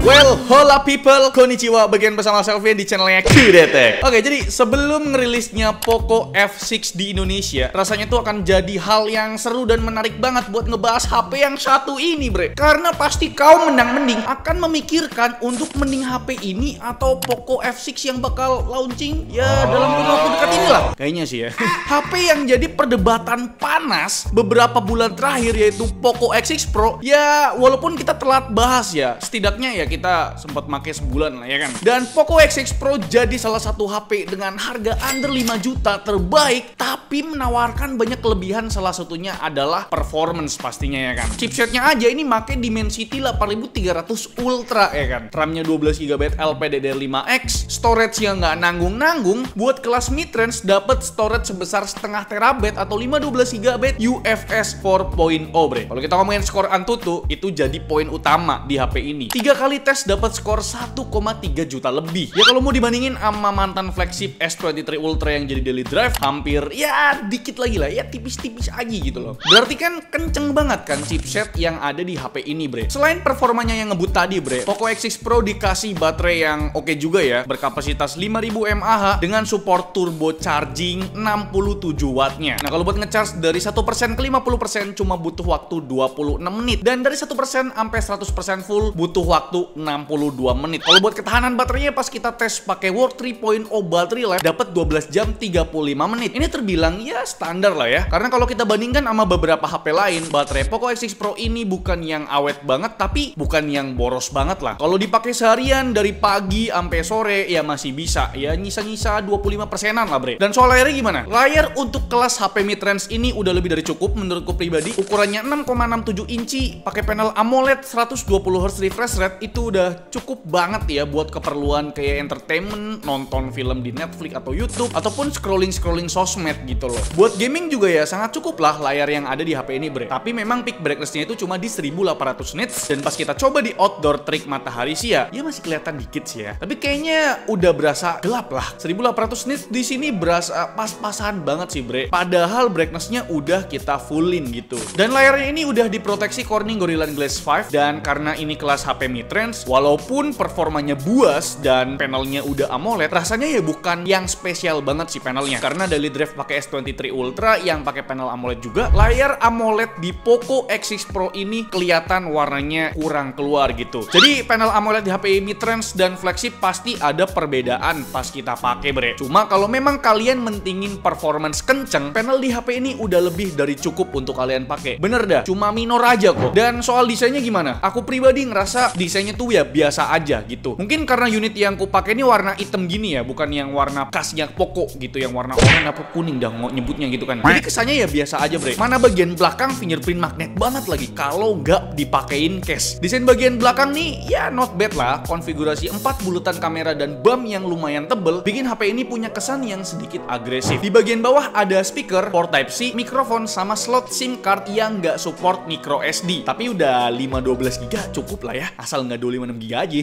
Well, hola people, konnichiwa, bagian bersama Selvian di channelnya Q-Detect. Oke, jadi sebelum ngerilisnya Poco F6 di Indonesia, rasanya tuh akan jadi hal yang seru dan menarik banget buat ngebahas HP yang satu ini, bre. Karena pasti kau mending akan memikirkan untuk mending HP ini atau Poco F6 yang bakal launching ya dalam kurun waktu dekat inilah. Kayaknya sih ya. HP yang jadi perdebatan panas beberapa bulan terakhir yaitu Poco X6 Pro. Ya, walaupun kita telat bahas ya, setidaknya ya kita sempat pakai sebulan lah ya kan. Dan Poco X6 Pro jadi salah satu HP dengan harga under 5 juta terbaik, tapi menawarkan banyak kelebihan. Salah satunya adalah performance pastinya ya kan. Chipsetnya aja ini make Dimensity 8300 Ultra ya kan. RAM-nya 12GB LPDDR5X, storage yang nggak nanggung-nanggung. Buat kelas mid-range dapat storage sebesar setengah terabyte atau 512GB UFS 4.0 bre. Kalau kita ngomongin skor Antutu, itu jadi poin utama di HP ini. 3 kali tes dapat skor 1,3 juta lebih. Ya kalau mau dibandingin sama mantan flagship S23 Ultra yang jadi daily drive, hampir ya dikit lagi lah, ya tipis-tipis aja gitu loh. Berarti kan kenceng banget kan chipset yang ada di HP ini bre. Selain performanya yang ngebut tadi bre, Poco X6 Pro dikasih baterai yang oke juga ya, berkapasitas 5000 mAh dengan support turbo charging 67 wattnya. Nah kalau buat ngecharge dari 1% ke 50% cuma butuh waktu 26 menit, dan dari 1% sampai 100% full butuh waktu 62 menit. Kalau buat ketahanan baterainya pas kita tes pakai World 3.0 battery life dapat 12 jam 35 menit. Ini terbilang ya standar lah ya. Karena kalau kita bandingkan sama beberapa HP lain, baterai Poco X6 Pro ini bukan yang awet banget tapi bukan yang boros banget lah. Kalau dipakai seharian dari pagi sampai sore ya masih bisa. Ya nyisa-nyisa 25%-an lah bre. Dan soal layarnya gimana? Layar untuk kelas HP mid-range ini udah lebih dari cukup menurutku pribadi. Ukurannya 6,67 inci, pakai panel AMOLED 120Hz refresh rate, itu udah cukup banget ya buat keperluan kayak entertainment, nonton film di Netflix atau YouTube, ataupun scrolling sosmed gitu loh. Buat gaming juga ya sangat cukup lah layar yang ada di HP ini bre. Tapi memang peak brightness-nya itu cuma di 1800 nits, dan pas kita coba di outdoor trik matahari sih ya masih kelihatan dikit sih ya. Tapi kayaknya udah berasa gelap lah. 1800 nits di sini berasa pas-pasan banget sih bre. Padahal brightness-nya udah kita fullin gitu. Dan layarnya ini udah diproteksi Corning Gorilla Glass 5, dan karena ini kelas HP mid-range, walaupun performanya buas dan panelnya udah AMOLED, rasanya ya bukan yang spesial banget sih panelnya. Karena daily drive pakai S23 Ultra yang pakai panel AMOLED juga, layar AMOLED di Poco X6 Pro ini kelihatan warnanya kurang keluar gitu. Jadi panel AMOLED di HP mid-range dan flagship pasti ada perbedaan pas kita pakai bre. Cuma kalau memang kalian mentingin performance kenceng, panel di HP ini udah lebih dari cukup untuk kalian pakai. Bener dah, cuma minor aja kok. Dan soal desainnya gimana? Aku pribadi ngerasa desainnya tuh ya biasa aja gitu. Mungkin karena unit yang ku pakai ini warna hitam gini ya, bukan yang warna khasnya Poco gitu, yang warna oranye apa kuning dah mau nyebutnya gitu kan. Jadi kesannya ya biasa aja bre. Mana bagian belakang fingerprint magnet banget lagi kalau nggak dipakein case. Desain bagian belakang nih ya not bad lah. Konfigurasi 4 bulutan kamera dan bump yang lumayan tebel bikin HP ini punya kesan yang sedikit agresif. Di bagian bawah ada speaker, port Type-C, mikrofon, sama slot SIM card yang nggak support micro SD. Tapi udah 512GB cukup lah ya, asal nggak 256GB aja.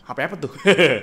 HP apa tuh?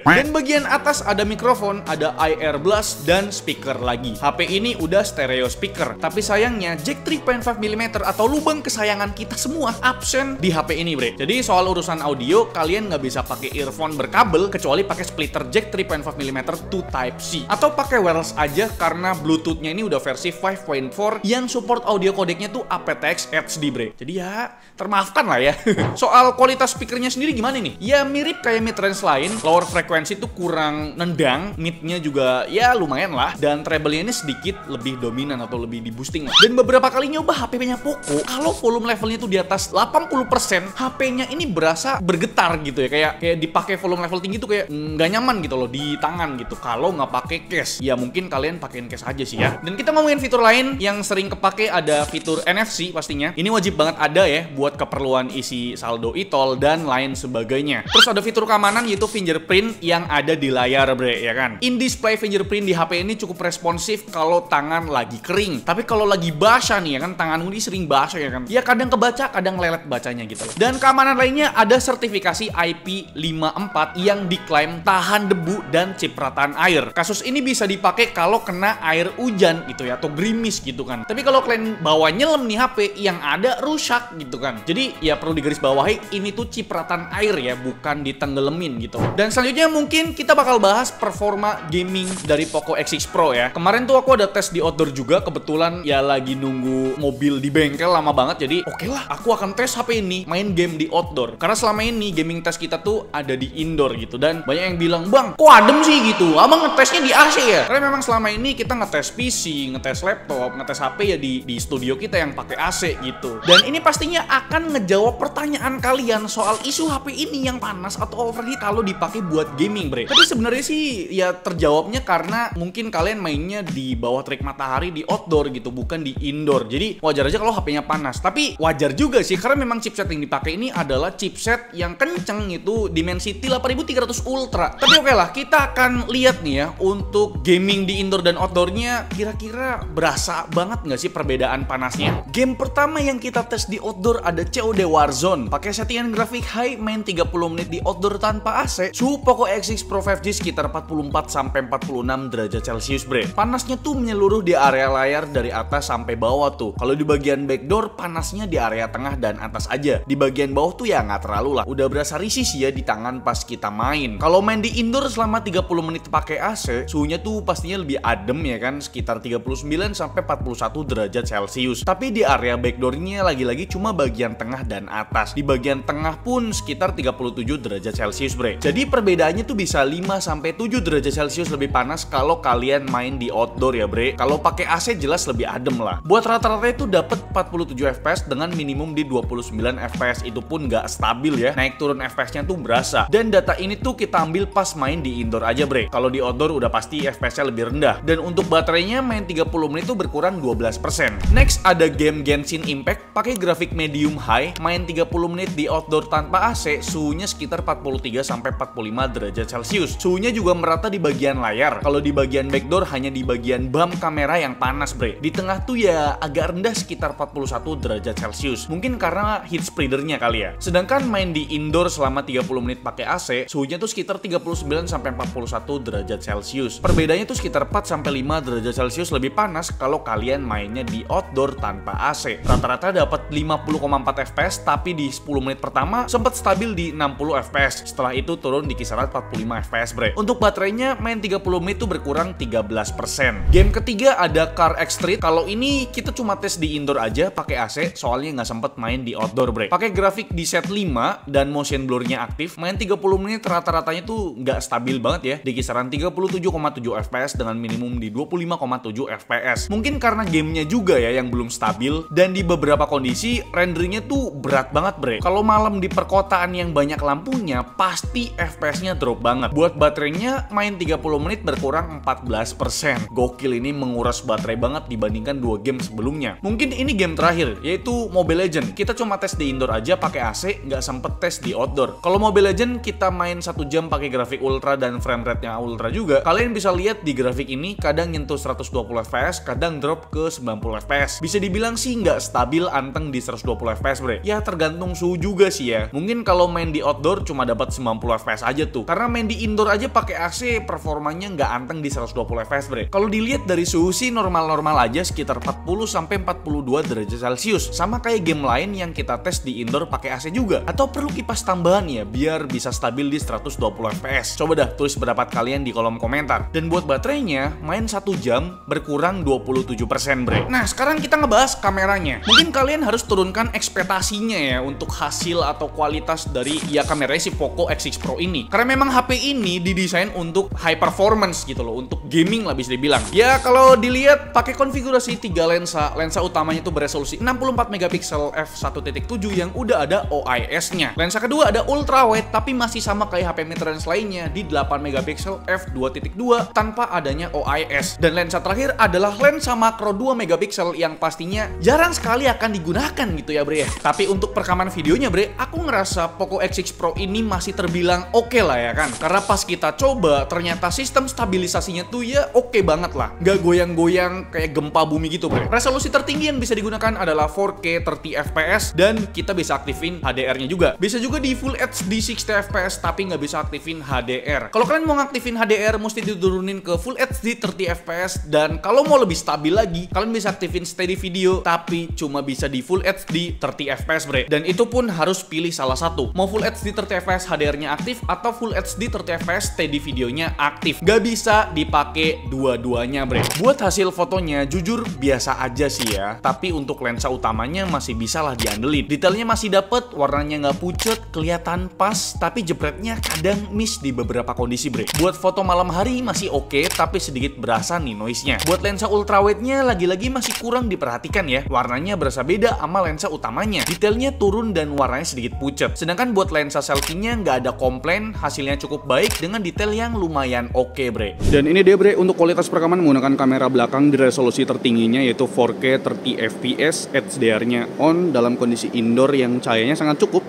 Dan bagian atas ada mikrofon, ada IR blast, dan speaker lagi. HP ini udah stereo speaker, tapi sayangnya jack 3.5mm atau lubang kesayangan kita semua absen di HP ini bre. Jadi soal urusan audio, kalian nggak bisa pakai earphone berkabel kecuali pakai splitter jack 3.5mm to Type-C, atau pakai wireless aja karena Bluetooth-nya ini udah versi 5.4 yang support audio codec-nya tuh aptX HD bre. Jadi ya termaafkan lah ya. Soal kualitas speakernya sendiri gimana nih? Ya mirip kayak mid-range lain, lower frekuensi tuh kurang nendang, mid-nya juga ya lumayan lah, dan treble-nya ini sedikit lebih dominan atau lebih di boosting lah. Dan beberapa kali nyoba HP-nya Poco, kalau volume levelnya tuh di atas 80%, HP-nya ini berasa bergetar gitu ya, kayak dipakai volume level tinggi tuh kayak nggak nyaman gitu loh di tangan gitu kalau nggak pakai case. Ya mungkin kalian pakein case aja sih ya. Dan kita ngomongin fitur lain yang sering kepake, ada fitur NFC pastinya. Ini wajib banget ada ya buat keperluan isi saldo e-tol dan lain sebagainya. Terus ada fitur keamanan pertama yaitu fingerprint yang ada di layar bre, ya kan. In-display fingerprint di HP ini cukup responsif kalau tangan lagi kering. Tapi kalau lagi basah nih ya kan, tanganmu ini sering basah ya kan. Ya kadang kebaca, kadang lelet bacanya gitu. Dan keamanan lainnya ada sertifikasi IP54 yang diklaim tahan debu dan cipratan air. Kasus ini bisa dipakai kalau kena air hujan gitu ya, atau gerimis gitu kan. Tapi kalau kalian bawa nyelam nih HP, yang ada rusak gitu kan. Jadi ya perlu digarisbawahi, ini tuh cipratan air ya, bukan ditenggelamin gitu. Dan selanjutnya mungkin kita bakal bahas performa gaming dari Poco X6 Pro ya. Kemarin tuh aku ada tes di outdoor juga, kebetulan ya lagi nunggu mobil di bengkel lama banget, jadi oke lah, aku akan tes HP ini main game di outdoor. Karena selama ini gaming test kita tuh ada di indoor gitu, dan banyak yang bilang, "Bang, kok adem sih gitu? Abang ngetesnya di AC ya?" Karena memang selama ini kita ngetes PC, ngetes laptop, ngetes HP ya di studio kita yang pakai AC gitu. Dan ini pastinya akan ngejawab pertanyaan kalian soal isu HP ini yang panas atau overheat kalau dipakai buat gaming, bre. Tapi sebenarnya sih ya terjawabnya karena mungkin kalian mainnya di bawah terik matahari di outdoor gitu, bukan di indoor. Jadi wajar aja kalau HP-nya panas. Tapi wajar juga sih karena memang chipset yang dipakai ini adalah chipset yang kenceng, itu Dimensity 8300 Ultra. Tapi oke lah, kita akan lihat nih ya untuk gaming di indoor dan outdoornya, kira-kira berasa banget nggak sih perbedaan panasnya. Game pertama yang kita tes di outdoor ada COD Warzone. Pakai settingan grafik high, main 30 menit di outdoor tanpa AC. Suhu Poco X6 Pro 5G sekitar 44-46 derajat Celcius, bre. Panasnya tuh menyeluruh di area layar dari atas sampai bawah tuh. Kalau di bagian backdoor panasnya di area tengah dan atas aja. Di bagian bawah tuh ya nggak terlalu lah. Udah berasa risih sih ya di tangan pas kita main. Kalau main di indoor selama 30 menit pakai AC, suhunya tuh pastinya lebih adem ya kan, sekitar 39-41 derajat Celcius. Tapi di area backdoornya lagi-lagi cuma bagian tengah dan atas. Di bagian tengah pun sekitar 37 derajat Celcius, bre. Jadi perbedaannya tuh bisa 5-7 derajat Celcius lebih panas kalau kalian main di outdoor ya, bre. Kalau pakai AC jelas lebih adem lah. Buat rata-rata itu dapat 47 fps dengan minimum di 29 fps. Itu pun nggak stabil ya. Naik turun FPS-nya tuh berasa. Dan data ini tuh kita ambil pas main di indoor aja, bre. Kalau di outdoor udah pasti FPS-nya lebih rendah. Dan untuk baterainya main 30 menit tuh berkurang 12%. Next ada game Genshin Impact pakai grafik medium high, main 30 menit di outdoor tanpa AC, suhunya sekitar 43-45 derajat Celcius. Suhunya juga merata di bagian layar. Kalau di bagian backdoor hanya di bagian bump kamera yang panas, bre. Di tengah tuh ya agak rendah sekitar 41 derajat Celcius. Mungkin karena heat spreadernya kali ya. Sedangkan main di indoor selama 30 menit pakai AC, suhunya tuh sekitar 39-41 derajat Celcius. Perbedaannya tuh sekitar 4-5 derajat Celcius lebih panas kalau kalian mainnya di outdoor tanpa AC. Rata-rata dapat 50,4 fps, tapi di 10 menit pertama sempat stabil di 60 fps. Setelah itu turun di kisaran 45 fps, bre. Untuk baterainya main 30 menit tuh berkurang 13%. Game ketiga ada Car X Street. Kalau ini kita cuma tes di indoor aja pakai AC, soalnya nggak sempet main di outdoor, bre. Pakai grafik di set 5 dan motion blurnya aktif, main 30 menit rata-ratanya tuh nggak stabil banget ya, di kisaran 37,7 fps dengan minimum di 25,7 fps. Mungkin karena gamenya juga ya yang belum stabil, dan di beberapa kondisi renderingnya tuh berat banget, bre. Kalau malam di perkotaan yang banyak lampunya, pasti FPS-nya drop banget. Buat baterainya main 30 menit berkurang 14%. Gokil, ini menguras baterai banget dibandingkan 2 game sebelumnya. Mungkin ini game terakhir, yaitu Mobile Legends. Kita cuma tes di indoor aja pakai AC, nggak sempet tes di outdoor. Kalau Mobile Legends kita main 1 jam pakai grafik ultra dan frame rate-nya ultra juga. Kalian bisa lihat di grafik ini kadang nyentuh 120 fps, kadang drop ke 90 fps. Bisa dibilang sih nggak stabil anteng di 120 fps, bre. Ya tergantung suhu juga sih ya. Mungkin kalau main di outdoor cuma dapat 90 fps aja tuh. Karena main di indoor aja pakai AC performanya nggak anteng di 120 fps, bre. Kalau dilihat dari suhu sih normal-normal aja, sekitar 40-42 derajat Celcius. Sama kayak game lain yang kita tes di indoor pakai AC juga. Atau perlu kipas tambahan ya biar bisa stabil di 120 fps. Coba dah tulis pendapat kalian di kolom komentar. Dan buat baterainya main 1 jam berkurang 27%, bre. Nah, sekarang kita ngebahas kameranya. Mungkin kalian harus turunkan ekspektasinya ya untuk hasil atau kualitas dari ya kameranya si Poco X6 Pro ini. Karena memang HP ini didesain untuk high performance gitu loh, untuk gaming lah bisa dibilang. Ya kalau dilihat pakai konfigurasi 3 lensa. Lensa utamanya itu beresolusi 64 megapiksel f1.7 yang udah ada OIS-nya. Lensa kedua ada ultra wide tapi masih sama kayak HP mid-range lainnya di 8 megapiksel f2.2 tanpa adanya OIS. Dan lensa terakhir adalah lensa makro 2 megapiksel yang pastinya jarang sekali akan digunakan gitu ya, bre. Tapi untuk perekaman videonya, bre, aku ngerasa Poco X6 Pro ini masih terbiasa dibilang oke lah ya kan. Karena pas kita coba ternyata sistem stabilisasinya tuh ya oke banget lah. Nggak goyang-goyang kayak gempa bumi gitu bro. Resolusi tertinggi yang bisa digunakan adalah 4K 30 fps dan kita bisa aktifin HDR-nya juga. Bisa juga di Full HD 60 fps tapi nggak bisa aktifin HDR. Kalau kalian mau ngaktifin HDR mesti diturunin ke Full HD 30 fps dan kalau mau lebih stabil lagi kalian bisa aktifin steady video tapi cuma bisa di Full HD 30 fps bre. Dan itu pun harus pilih salah satu. Mau Full HD 30 fps HDR-nya aktif atau Full HD 30 fps steady videonya aktif. Gak bisa dipakai dua-duanya bre. Buat hasil fotonya jujur biasa aja sih ya. Tapi untuk lensa utamanya masih bisa lah diandelin. Detailnya masih dapet, warnanya nggak pucet, kelihatan pas, tapi jepretnya kadang miss di beberapa kondisi bre. Buat foto malam hari masih oke, tapi sedikit berasa nih noise-nya. Buat lensa ultrawide-nya lagi-lagi masih kurang diperhatikan ya. Warnanya berasa beda sama lensa utamanya. Detailnya turun dan warnanya sedikit pucet. Sedangkan buat lensa selfie-nya nggak ada komplain, hasilnya cukup baik dengan detail yang lumayan oke bre. Dan ini dia bre, untuk kualitas perekaman menggunakan kamera belakang di resolusi tertingginya yaitu 4K 30 fps, HDR-nya on dalam kondisi indoor yang cahayanya sangat cukup.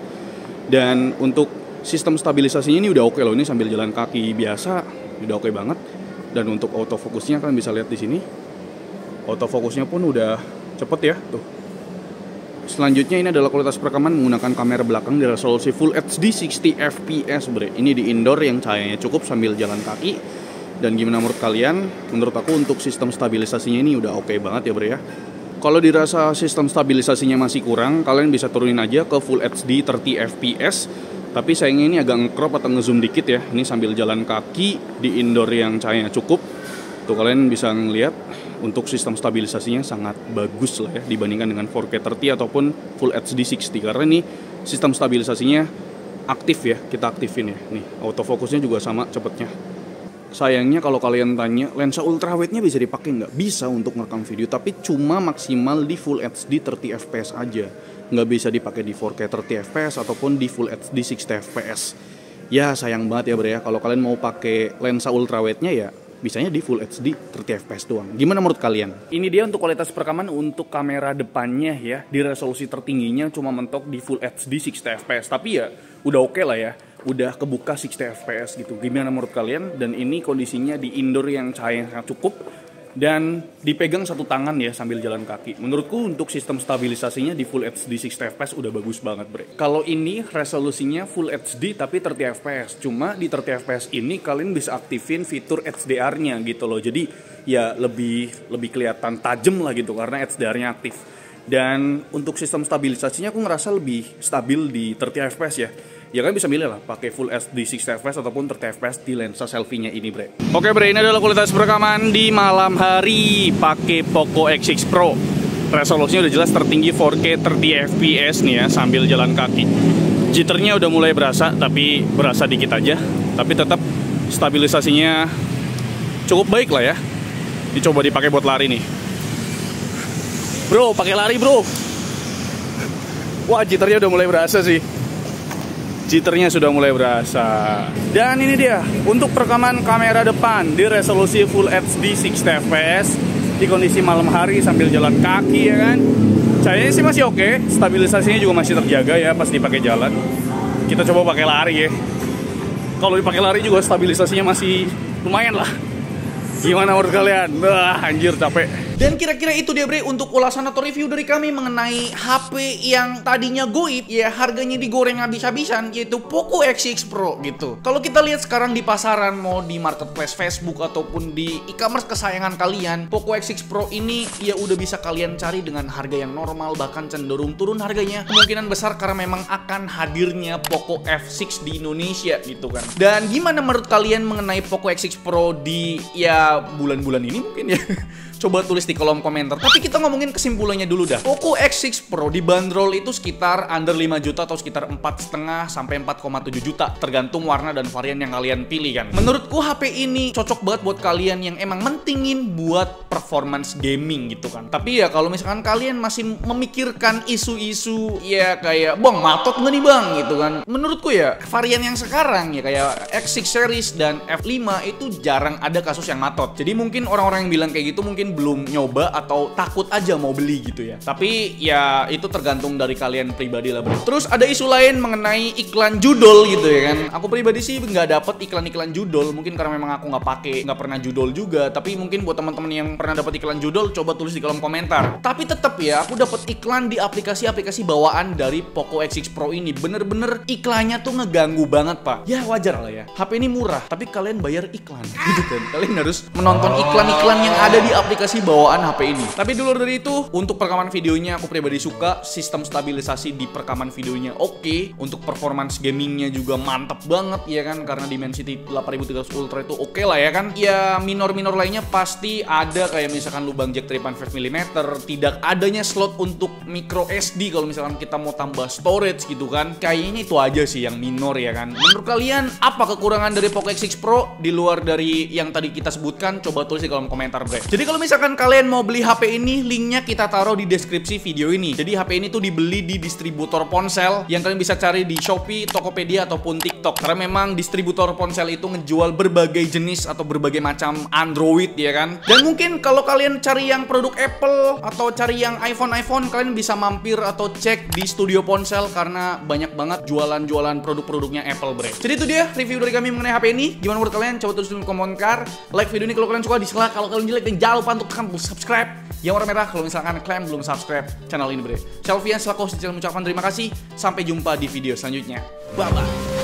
Dan untuk sistem stabilisasinya ini udah oke loh, ini sambil jalan kaki biasa udah oke banget. Dan untuk autofokusnya kalian bisa lihat di sini. Autofokusnya pun udah cepet ya tuh. Selanjutnya ini adalah kualitas perekaman menggunakan kamera belakang di resolusi Full HD 60 fps bre. Ini di indoor yang cahayanya cukup sambil jalan kaki. Dan gimana menurut kalian? Menurut aku untuk sistem stabilisasinya ini udah oke banget ya bre ya. Kalau dirasa sistem stabilisasinya masih kurang, kalian bisa turunin aja ke Full HD 30 fps. Tapi sayangnya ini agak nge-crop atau nge-zoom dikit ya. Ini sambil jalan kaki di indoor yang cahayanya cukup. Tuh kalian bisa ngeliat untuk sistem stabilisasinya sangat bagus lah ya dibandingkan dengan 4K 30 ataupun Full HD 60. Karena ini sistem stabilisasinya aktif ya, kita aktifin ya. Nih, autofokusnya juga sama cepetnya. Sayangnya kalau kalian tanya, lensa ultrawide-nya bisa dipakai nggak? Bisa untuk ngerekam video, tapi cuma maksimal di Full HD 30 fps aja. Nggak bisa dipakai di 4K 30 fps ataupun di Full HD 60 fps. Ya sayang banget ya bre ya, kalau kalian mau pakai lensa ultrawide-nya ya bisanya di Full HD 30 fps doang. Gimana menurut kalian? Ini dia untuk kualitas perekaman untuk kamera depannya ya. Di resolusi tertingginya cuma mentok di Full HD 60 fps. Tapi ya udah oke lah ya. Udah kebuka 60 fps gitu. Gimana menurut kalian? Dan ini kondisinya di indoor yang cahaya sangat cukup. Dan dipegang satu tangan ya sambil jalan kaki. Menurutku untuk sistem stabilisasinya di Full HD 60 fps udah bagus banget bre. Kalau ini resolusinya Full HD tapi 30 fps. Cuma di 30 fps ini kalian bisa aktifin fitur HDR-nya gitu loh. Jadi ya lebih kelihatan tajam lah gitu karena HDR-nya aktif. Dan untuk sistem stabilisasinya aku ngerasa lebih stabil di 30 fps ya. Ya kan bisa milih lah pakai Full HD 60 fps ataupun 30 fps di lensa selfie-nya ini bre. Oke bre, ini adalah kualitas perekaman di malam hari pakai Poco X6 Pro. Resolusinya udah jelas tertinggi 4K 30 fps nih ya sambil jalan kaki. Jitternya udah mulai berasa tapi berasa dikit aja. Tapi tetap stabilisasinya cukup baik lah ya. Dicoba dipakai buat lari nih. Bro, pakai lari bro. Wah, jitternya udah mulai berasa sih. Jitternya sudah mulai berasa. Dan ini dia untuk perekaman kamera depan di resolusi Full HD 60 fps di kondisi malam hari sambil jalan kaki ya kan. Cahayanya sih masih oke, stabilisasinya juga masih terjaga ya pas dipakai jalan. Kita coba pakai lari ya. Kalau dipakai lari juga stabilisasinya masih lumayan lah. Gimana menurut kalian? Wah, anjir capek. Dan kira-kira itu dia bre untuk ulasan atau review dari kami mengenai HP yang tadinya goib ya harganya digoreng habis-habisan yaitu Poco X6 Pro gitu. Kalau kita lihat sekarang di pasaran mau di marketplace Facebook ataupun di e-commerce kesayangan kalian, Poco X6 Pro ini ya udah bisa kalian cari dengan harga yang normal bahkan cenderung turun harganya. Kemungkinan besar karena memang akan hadirnya Poco F6 di Indonesia gitu kan. Dan gimana menurut kalian mengenai Poco X6 Pro di ya bulan-bulan ini mungkin ya? Coba tulis di kolom komentar. Tapi kita ngomongin kesimpulannya dulu dah. Poco X6 Pro dibanderol itu sekitar under 5 juta atau sekitar 4,5 sampai 4,7 juta tergantung warna dan varian yang kalian pilih kan. Menurutku HP ini cocok banget buat kalian yang emang mentingin buat performance gaming gitu kan. Tapi ya kalau misalkan kalian masih memikirkan isu-isu ya kayak bang matot nggak nih bang gitu kan. Menurutku ya varian yang sekarang ya kayak X6 series dan F5 itu jarang ada kasus yang matot. Jadi mungkin orang-orang yang bilang kayak gitu mungkin belum nyoba atau takut aja mau beli gitu ya. Tapi ya itu tergantung dari kalian pribadi lah, bro. Terus ada isu lain mengenai iklan judul gitu ya kan. Aku pribadi sih nggak dapet iklan-iklan judul, mungkin karena memang aku nggak pernah judul juga. Tapi mungkin buat teman-teman yang pernah dapat iklan judul, coba tulis di kolom komentar. Tapi tetap ya, aku dapat iklan di aplikasi-aplikasi bawaan dari Poco X6 Pro ini. Bener-bener iklannya tuh ngeganggu banget, Pak. Ya wajar lah ya, HP ini murah, tapi kalian bayar iklan gitu kan. Kalian harus menonton iklan-iklan yang ada di aplikasi bawaan HP ini. Tapi dulu dari itu, untuk perekaman videonya aku pribadi suka. Sistem stabilisasi di perekaman videonya oke. Untuk performance gamingnya juga mantep banget ya kan, karena Dimensity 8300 Ultra itu oke lah ya kan. Ya minor-minor lainnya pasti ada, kayak misalkan lubang jack 3.5mm, tidak adanya slot untuk micro SD kalau misalkan kita mau tambah storage gitu kan. Kayaknya itu aja sih yang minor ya kan. Menurut kalian apa kekurangan dari Poco X6 Pro di luar dari yang tadi kita sebutkan? Coba tulis di kolom komentar, bre. Jadi kalau misalkan kalian mau beli HP ini, linknya kita taruh di deskripsi video ini. Jadi HP ini tuh dibeli di distributor ponsel yang kalian bisa cari di Shopee, Tokopedia ataupun TikTok. Karena memang distributor ponsel itu ngejual berbagai jenis atau berbagai macam Android ya kan. Dan mungkin kalau kalian cari yang produk Apple atau cari yang iPhone, kalian bisa mampir atau cek di studio ponsel karena banyak banget jualan-jualan produk-produknya Apple, bre. Jadi itu dia review dari kami mengenai HP ini. Gimana menurut kalian? Coba tulis di komentar. Like video ini kalau kalian suka, dislike kalau kalian jelek, dan jangan lupa untuk tekan tombol subscribe yang warna merah kalau misalkan kalian belum subscribe channel ini, bre. Selvian selaku host di channel mengucapkan terima kasih. Sampai jumpa di video selanjutnya. Bye bye.